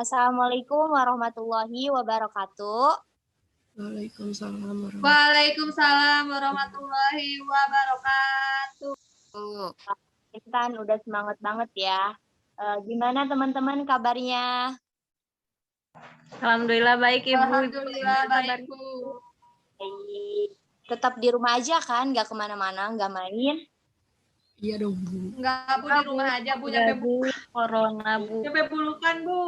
Assalamualaikum warahmatullahi wabarakatuh. Waalaikumsalam warahmatullahi Waalaikumsalam warahmatullahi wabarakatuh. Intan udah semangat banget ya. Gimana teman-teman kabarnya? Alhamdulillah baik Ibu. Alhamdulillah baik Bu. Baik. Tetap di rumah aja kan? Nggak kemana-mana, nggak main? Iya dong Bu. Enggak Bu, di rumah aja Bu, Ya, nyampe Bu, corona Bu. nyampe Bulukan Bu.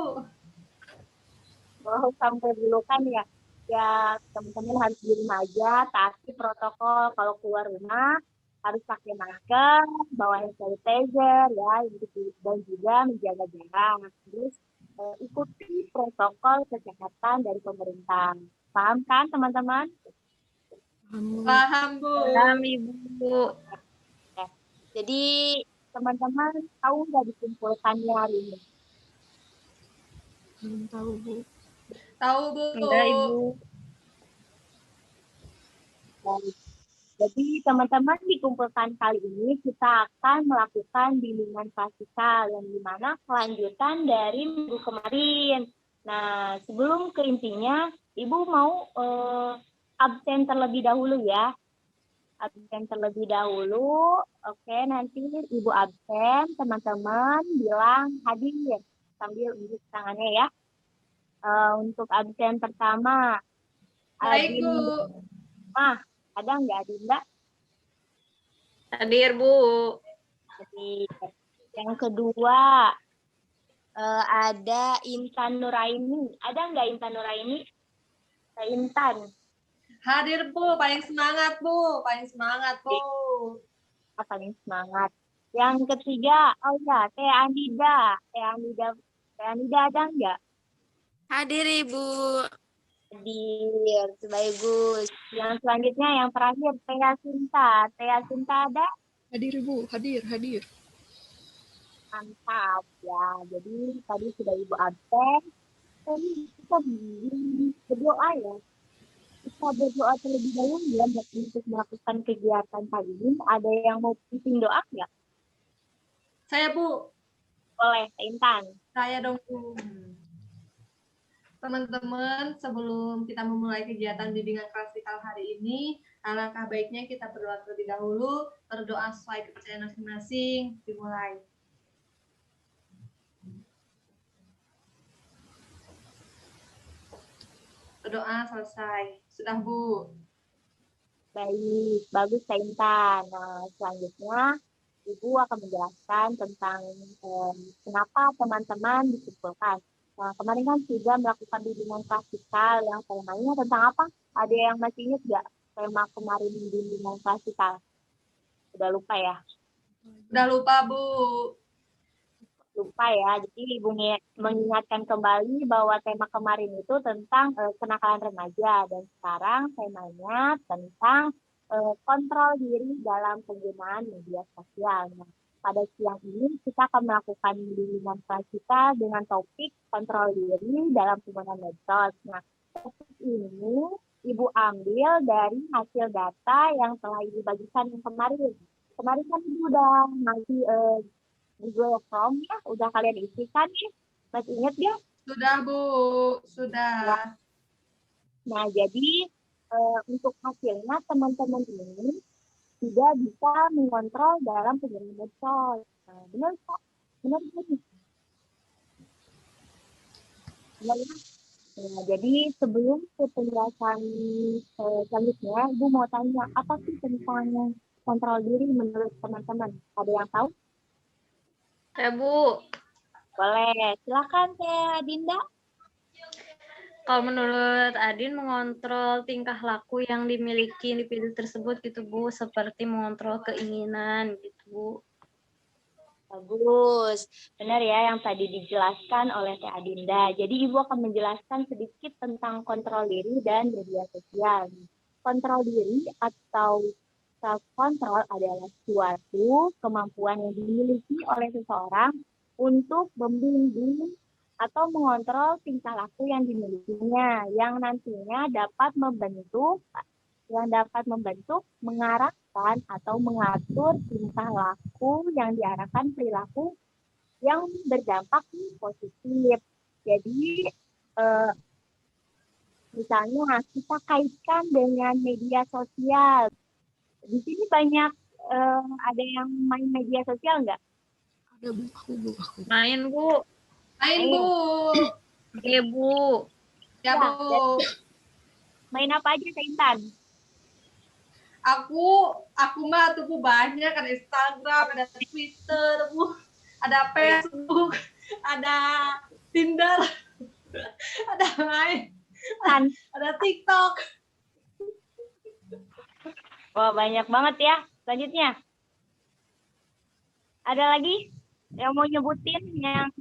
Oh, sampai dulu kan ya. Ya, teman-teman harus di rumah aja, taati protokol. Kalau keluar rumah harus pakai masker, bawa hand sanitizer ya, dan juga menjaga jarak. Terus ikuti protokol kesehatan dari pemerintah. Paham kan teman-teman? Paham Bu. Paham Ibu. Jadi teman-teman tahu nggak dikumpulkannya hari ini? Belum tahu Bu. Tahu Bu. Enggak Ibu. Baik. Jadi teman-teman dikumpulkan kali ini kita akan melakukan bimbingan klasikal yang dimana kelanjutan dari minggu kemarin. Nah, sebelum ke intinya, Ibu mau absen terlebih dahulu ya. Absen terlebih dahulu. Oke, nanti Ibu absen, teman-teman bilang hadir sambil unjuk tangannya ya. Untuk absen pertama, Baik Bu. ada nggak Adinda? Hadir Bu. Jadi, yang kedua ada Intan Nuraini. Ada nggak Intan Nuraini? Intan. Hadir Bu, paling semangat Bu, paling semangat Bu. Paling semangat. Yang ketiga, oh ya, Teh Anida. Teh Anida ada nggak? Hadir Ibu. Hadir, bagus. Yang selanjutnya, yang terakhir, Teh Sinta. Teh Sinta ada? Hadir Bu, hadir. Mantap ya. Jadi tadi sudah Ibu absen. Jadi kita berdoa ya. Kita berdoa terlebih dahulu ya untuk melakukan kegiatan pagi ini. Ada yang mau pimpin doa nggak? Saya Bu. Boleh, Intan. Saya dong Bu. Teman-teman, sebelum kita memulai kegiatan bimbingan klasikal hari ini, alangkah baiknya kita berdoa terlebih dahulu, berdoa sesuai kepercayaan masing-masing, dimulai. Berdoa selesai. Sudah Bu. Baik, bagus Intan. Nah, selanjutnya Ibu akan menjelaskan tentang kenapa teman-teman dikumpulkan. Nah, kemarin kan sudah melakukan bimbingan klasikal yang temanya tentang apa? Ada yang masih ingat nggak tema kemarin bimbingan klasikal? Udah lupa ya? Udah lupa Bu. Lupa ya. Jadi Ibu mengingatkan kembali bahwa tema kemarin itu tentang kenakalan remaja. Dan sekarang temanya tentang kontrol diri dalam penggunaan media sosial. Nah, pada siang ini kita akan melakukan bimbingan klasikal dengan topik kontrol diri dalam penggunaan medsos. Nah, topik ini Ibu ambil dari hasil data yang telah Ibu bagikan kemarin. Kemarin kan Ibu udah ngasih Google Form ya, udah kalian isikan ya? Masih ingat ya? Sudah Bu, sudah. Ya. Nah, jadi untuk hasilnya teman-teman ini tidak bisa mengontrol dalam penggunaan medsos. Nah, benar kok? Benar kan? Benar ya? Nah, jadi sebelum ke penjelasan selanjutnya, Ibu mau tanya, apa sih tentang kontrol diri menurut teman-teman? Ada yang tahu? Ya Bu. Boleh, silakan Teh Dinda. Kalau menurut Adin mengontrol tingkah laku yang dimiliki individu tersebut gitu Bu, seperti mengontrol keinginan gitu Bu. Bagus, benar ya yang tadi dijelaskan oleh Teh Adinda. Jadi Ibu akan menjelaskan sedikit tentang kontrol diri dan media sosial. Kontrol diri atau self-control adalah suatu kemampuan yang dimiliki oleh seseorang untuk membimbing atau mengontrol tingkah laku yang dimilikinya, yang nantinya dapat membentuk, mengarahkan atau mengatur tingkah laku yang diarahkan perilaku yang berdampak positif. Jadi eh, misalnya kita kaitkan dengan media sosial. Di sini banyak ada yang main media sosial nggak? Ada Bu, aku. Main, Bu. Main, Bu. Oke, Bu. Ya, Ya, Bu. Main apa aja Kak Intan? Aku mah tuh Bu banyak, ada Instagram, ada Twitter, Bu. Ada Facebook, ada Tinder, ada Line, Tan. ada TikTok. Wah, banyak banget ya. Selanjutnya. Ada lagi yang mau nyebutin yang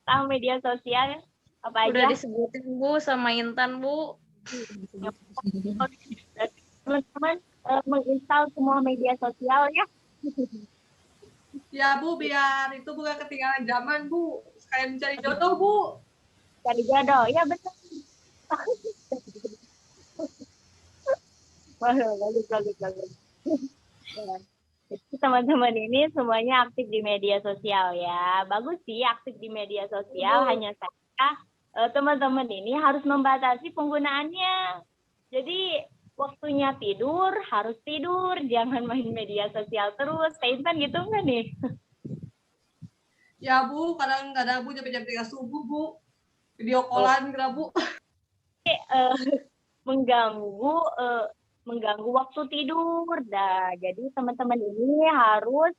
tahu media sosial apa Udah aja? disebutin, Bu, sama Intan, Bu. Teman-teman menginstal semua media sosial ya. Ya, Bu, biar itu bukan ketinggalan zaman, Bu. Sekalian mencari jodoh, Bu. Cari jodoh. Ya betul. Wah, bagus. Ya. Jadi teman-teman ini semuanya aktif di media sosial ya. Bagus sih aktif di media sosial, hanya saja teman-teman ini harus membatasi penggunaannya. Jadi waktunya tidur, harus tidur, jangan main media sosial terus. Kak Intan gitu nggak nih? Ya, Bu, kadang-kadang Bu jam 3 subuh, Bu. Video callan kira, Bu. Mengganggu waktu tidur dah. Jadi teman-teman ini harus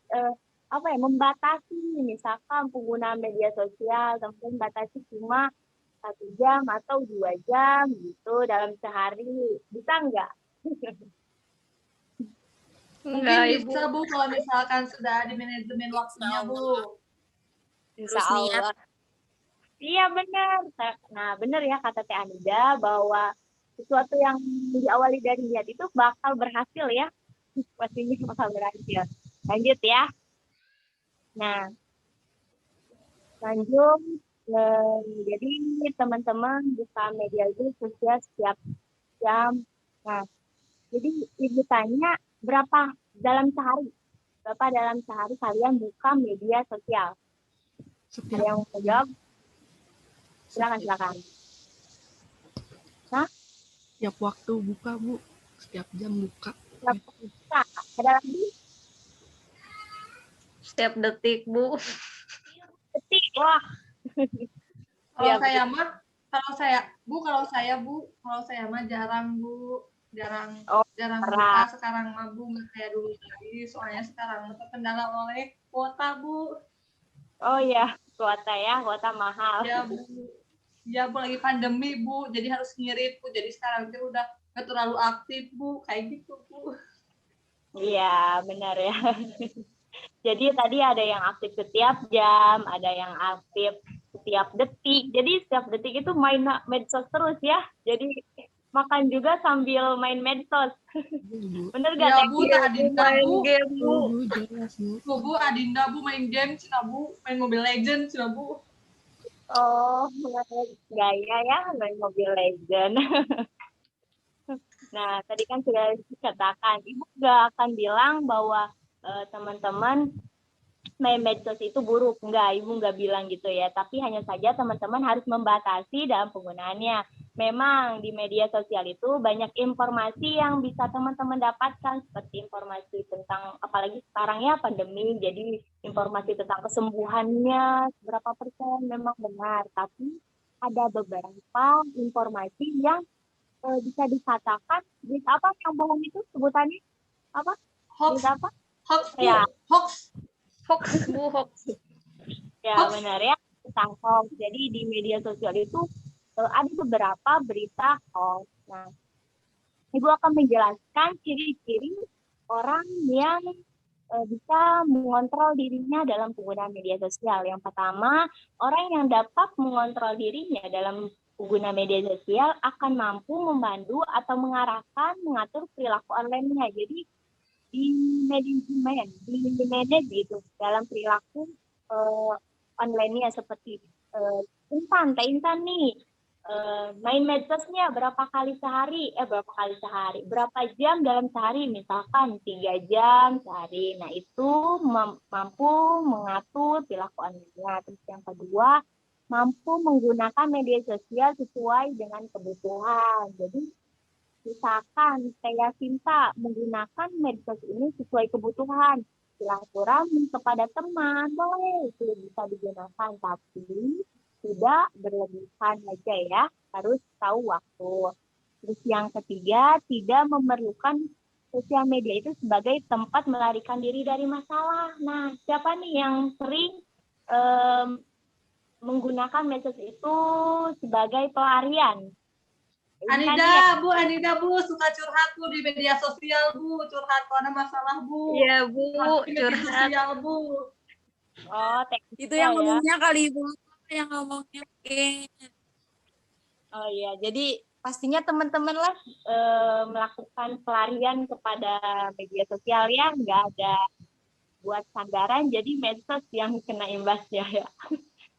membatasi misalkan penggunaan media sosial, teman-teman batasi cuma 1 jam atau 2 jam gitu dalam sehari. Bisa nggak? Mungkin Enggak, Ibu. bisa, Bu, kalau misalkan sudah di manajemen waktunya, Bu. Terus niat. Iya benar. Nah benar ya kata Teh Anida bahwa sesuatu yang diawali dari niat itu bakal berhasil ya. Pastinya bakal berhasil. Lanjut ya. Nah, lanjut. Jadi teman-teman buka media sosial setiap jam. Nah, jadi ibu tanya berapa dalam sehari? Berapa dalam sehari kalian buka media sosial? Ada yang mau jawab? Silakan. Setiap waktu buka Bu, setiap jam buka. Nah, ada lagi? Setiap detik, Bu. Detik, wah. Kalau Ya, saya mah, kalau saya mah jarang, Bu. Jarang Oh, buka sekarang mah, Bu, nggak kayak dulu lagi. Soalnya sekarang terkendala oleh kuota, Bu. Oh ya, kuota mahal. Ya, Bu. Ya, Bu, lagi pandemi, Bu. Jadi harus ngirit, Bu. Jadi sekarang itu udah nggak terlalu aktif, Bu. Kayak gitu, Bu. Iya, benar ya. Jadi tadi ada yang aktif setiap jam, ada yang aktif setiap detik. Jadi setiap detik itu main medsos terus ya. Jadi makan juga sambil main medsos. Bener gak? Ya, Teh? Bu, Adinda, Main Bu. game, Bu. Bu, jelas Bu. Bu, Adinda, Bu, main game, Cina, Bu. Main Mobile Legends, Cina, Bu. Oh, gaya ya main Mobile Legend. Nah, tadi kan sudah dikatakan, Ibu gak akan bilang bahwa teman-teman main medsos itu buruk. Enggak, Ibu nggak bilang gitu ya. Tapi hanya saja teman-teman harus membatasi dalam penggunaannya. Memang di media sosial itu banyak informasi yang bisa teman-teman dapatkan. Seperti informasi tentang, apalagi sekarang ya pandemi, jadi informasi tentang kesembuhannya, berapa persen memang benar. Tapi ada beberapa informasi yang bisa dikatakan, berita apa yang bohong itu sebutannya? Apa? Hoax, Berita apa? hoax, Bu. Ya. Hoax. Hoax, Bu, hoax. Ya, Hoax. benar ya, tentang hoax. Jadi di media sosial itu ada beberapa berita hoax. Nah, Ibu akan menjelaskan ciri-ciri orang yang bisa mengontrol dirinya dalam penggunaan media sosial. Yang pertama, orang yang dapat mengontrol dirinya dalam pengguna media sosial akan mampu membantu atau mengatur perilaku online-nya. Jadi di manage gitu dalam perilaku online-nya seperti Intan nih main medsosnya berapa jam dalam sehari, misalkan 3 jam sehari. Nah, itu mampu mengatur perilaku online-nya. Terus yang kedua, mampu menggunakan media sosial sesuai dengan kebutuhan. Jadi misalkan saya Sinta menggunakan medsos ini sesuai kebutuhan, silaturahmi kepada teman, boleh itu bisa digunakan, tapi tidak berlebihan aja ya, harus tahu waktu. Terus yang ketiga, tidak memerlukan sosial media itu sebagai tempat melarikan diri dari masalah. Nah, siapa nih yang sering menggunakan medsos itu sebagai pelarian? Ini kan ya, Anida Bu, suka curhat Bu di media sosial Bu, curhat kalau ada masalah Bu. Iya, Bu, Di media curhat. sosial Bu. oh Itu yang ya. ngomongnya kali Ibu, yang ngomongnya. Oh iya, jadi pastinya teman-teman lah melakukan pelarian kepada media sosial ya, nggak ada buat sandaran, jadi medsos yang kena imbasnya ya.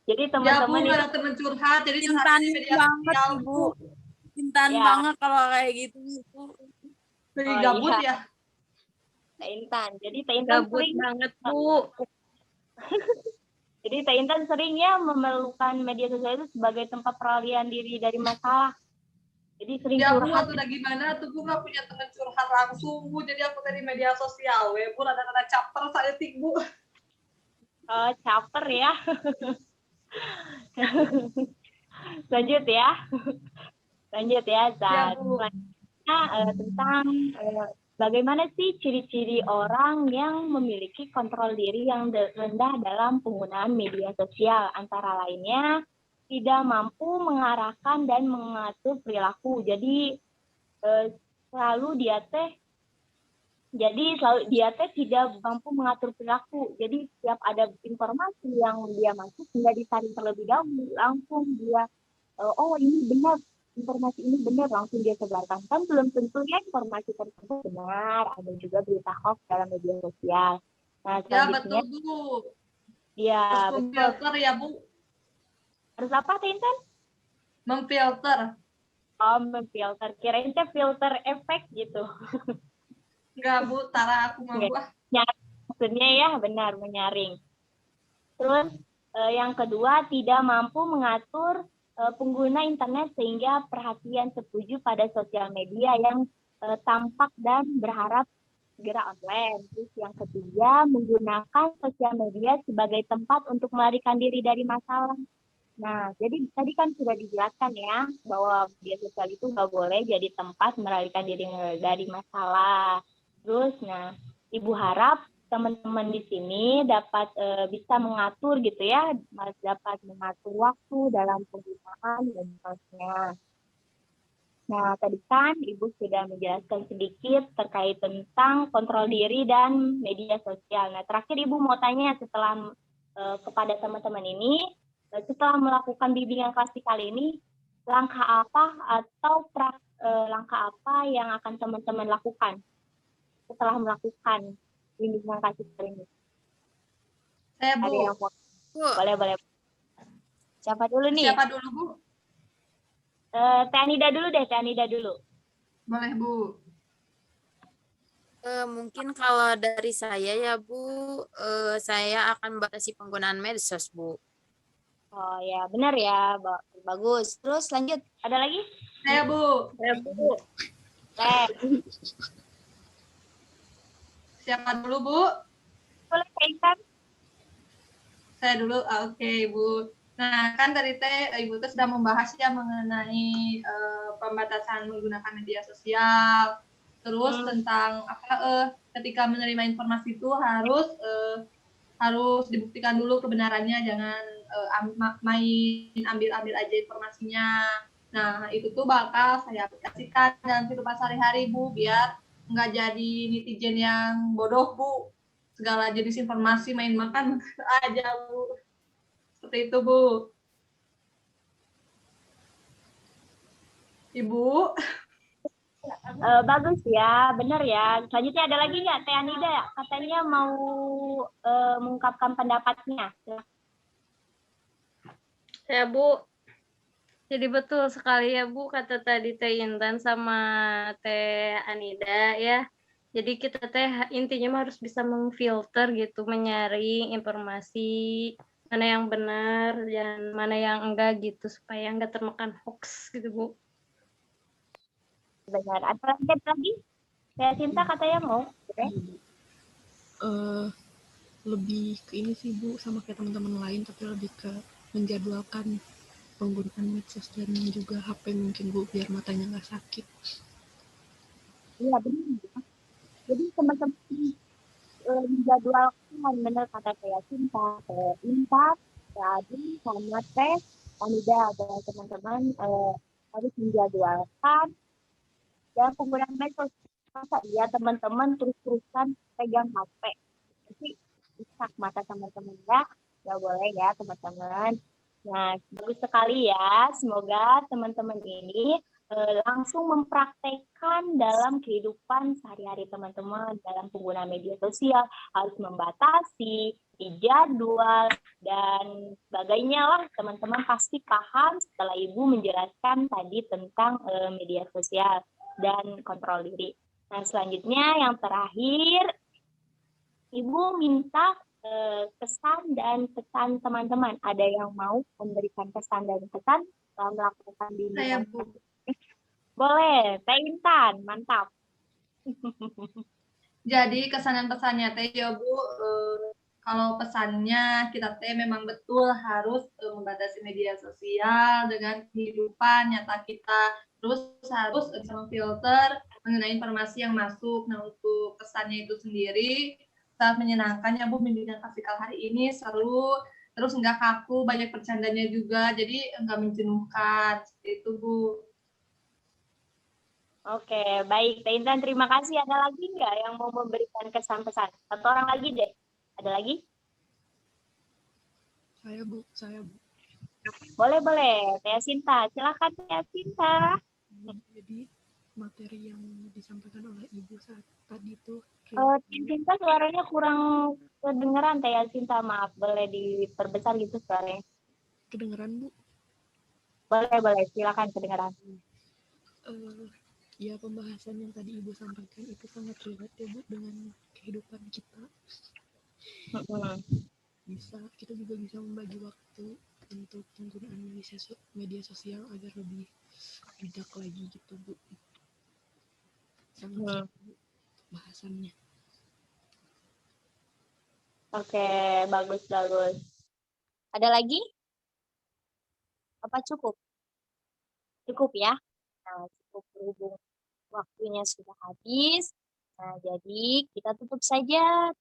Jadi Ya Bu, teman-teman ada teman curhat, jadi curhat Intan di media banget sosial Ibu. Bu. Intan Ya. banget kalau kayak gitu Ibu. Lagi Oh, gabut iya. ya. Teh Intan. Jadi Teh Intan Gabut sering, banget, Bu. jadi Teh Intan sering ya memerlukan media sosial itu sebagai tempat peralihan diri dari masalah. Jadi sering Ya Bu, curhat. waktu udah gimana tuh Bu nggak punya teman curhat langsung Bu, jadi aku dari media sosial Bu, ada caper saya tik Bu. Caper ya. Lanjut ya. Lanjut ya, Ya Zat. Bu. Tentang bagaimana sih ciri-ciri orang yang memiliki kontrol diri yang rendah dalam penggunaan media sosial, antara lainnya tidak mampu mengarahkan dan mengatur perilaku. Jadi selalu dia tidak mampu mengatur perilaku. Jadi setiap ada informasi yang dia masuk tidak disaring terlebih dahulu, langsung dia oh ini benar, informasi ini benar, langsung dia sebarkan. Kan belum tentunya informasi tersebut benar, ada juga berita hoax dalam media sosial. Nah, Ya selanjutnya betul Bu. ya Terus betul. memfilter ya Bu, Harus apa, Tintan? memfilter. Oh, memfilter. Kirain teh filter efek gitu. Enggak Bu, Tara aku mau Bu. Nyaring maksudnya ya, benar, menyaring. Terus yang kedua, tidak mampu mengatur pengguna internet sehingga perhatian tertuju pada sosial media yang tampak dan berharap segera online. Terus yang ketiga, menggunakan sosial media sebagai tempat untuk melarikan diri dari masalah. Nah, jadi tadi kan sudah dijelaskan ya, bahwa media sosial itu nggak boleh jadi tempat melarikan diri dari masalah. Terus, nah, Ibu harap teman-teman di sini dapat bisa mengatur gitu ya, dapat mengatur waktu dalam penggunaan medsosnya. Nah, tadi kan Ibu sudah menjelaskan sedikit terkait tentang kontrol diri dan media sosial. Nah, terakhir Ibu mau tanya setelah kepada teman-teman ini, setelah melakukan bimbingan klasik kali ini, langkah apa atau langkah apa yang akan teman-teman lakukan setelah melakukan bimbingan klasik kali ini? Saya Ada yang Bu. mau? Boleh. Siapa dulu nih? Siapa dulu Bu? Teh Anida dulu deh, Teh Anida dulu. Boleh Bu. Mungkin kalau dari saya ya Bu, saya akan batasi penggunaan medsos Bu. Oh ya, benar ya, bagus. Terus lanjut, ada lagi? Saya Bu. Ya, Bu. Siapa dulu Bu? Boleh Intan? Saya dulu. Oke Bu. Nah, kan tadi Ibu sudah membahas ya mengenai pembatasan menggunakan media sosial. Terus tentang ketika menerima informasi itu harus dibuktikan dulu kebenarannya, jangan main ambil aja informasinya. Nah, itu tuh bakal saya aplikasikan dalam kehidupan sehari-hari Bu, biar nggak jadi netizen yang bodoh Bu. Segala jenis informasi main makan aja Bu. Seperti itu Bu. Ibu. Bagus ya, benar ya. Selanjutnya ada lagi nggak, Teh Anida? Katanya mau mengungkapkan pendapatnya. Ya, Bu. Jadi betul sekali ya, Bu, kata tadi Teh Intan sama Teh Anida ya. Jadi kita intinya harus bisa memfilter gitu, menyaring informasi mana yang benar dan mana yang enggak gitu supaya enggak termakan hoax gitu Bu. Benar. Ada lagi? Saya Cinta katanya mau. Oke. Iya, Bu. Lebih ke ini sih Bu, sama kayak teman-teman lain, tapi lebih ke menjadwalkan penggunaan medsos dan juga HP mungkin Bu, biar matanya nggak sakit. Iya benar. Jadi teman-teman menjadwalkan, benar kata saya Cinta, Intan, Adi, sama Teh, Anida dan teman-teman harus menjadwalkan dan penggunaan medsos. Masa iya teman-teman terus-terusan pegang HP? Jadi rusak mata teman-teman ya. Nggak boleh ya teman-teman. Nah, bagus sekali ya. Semoga teman-teman ini langsung mempraktekkan dalam kehidupan sehari-hari teman-teman dalam penggunaan media sosial, harus membatasi, dijadwal, dan sebagainya lah. Teman-teman pasti paham setelah Ibu menjelaskan tadi tentang media sosial dan kontrol diri. Nah, selanjutnya yang terakhir, Ibu minta kesan dan pesan teman-teman. Ada yang mau memberikan kesan dan pesan dalam melakukan Saya bimbingan? Bu. Boleh, Teh Intan, mantap. Jadi kesan dan pesannya teh ya Bu, kalau pesannya kita teh memang betul harus membatasi media sosial dengan kehidupan nyata kita. Terus harus bisa memfilter mengenai informasi yang masuk. Nah, untuk pesannya itu sendiri sangat menyenangkan ya Bu, bimbingan klasikal hari ini seru, terus nggak kaku, banyak bercandanya juga, jadi nggak menjenuhkan. Seperti itu Bu. Oke, baik. Teh Intan, terima kasih. Ada lagi nggak yang mau memberikan kesan pesan? Satu orang lagi deh. Ada lagi? Saya Bu. Boleh, boleh. Teh Sinta, silakan Teh Sinta. Jadi materi yang disampaikan oleh Ibu saat tadi itu Teh Sinta suaranya kurang kedengeran Teh Sinta, maaf. Boleh diperbesar gitu suaranya. kedengeran Bu. Boleh, boleh. Silakan kedengeran. Ya, pembahasan yang tadi Ibu sampaikan itu sangat relate ya Bu dengan kehidupan kita. Kita juga bisa membagi waktu untuk penggunaan media sosial agar lebih bijak lagi gitu Bu. Sangat bahasannya. Oke, bagus, bagus. Ada lagi? Apa cukup? Cukup ya? Nah, cukup berhubung waktunya sudah habis. Nah, jadi kita tutup saja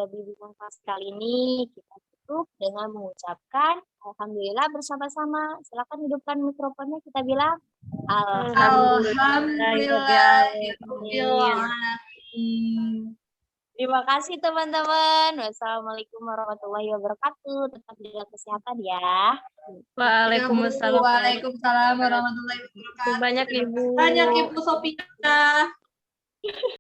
bimbingan kelas kali ini. Kita tutup dengan mengucapkan Alhamdulillah bersama-sama. Silakan hidupkan mikrofonnya, kita bilang Alhamdulillah. Terima kasih teman-teman. Wassalamualaikum warahmatullahi wabarakatuh. Tetap jaga kesehatan ya. Waalaikumsalam. Waalaikumsalam warahmatullahi wabarakatuh. Banyak Ibu. Banyak Ibu Sofia.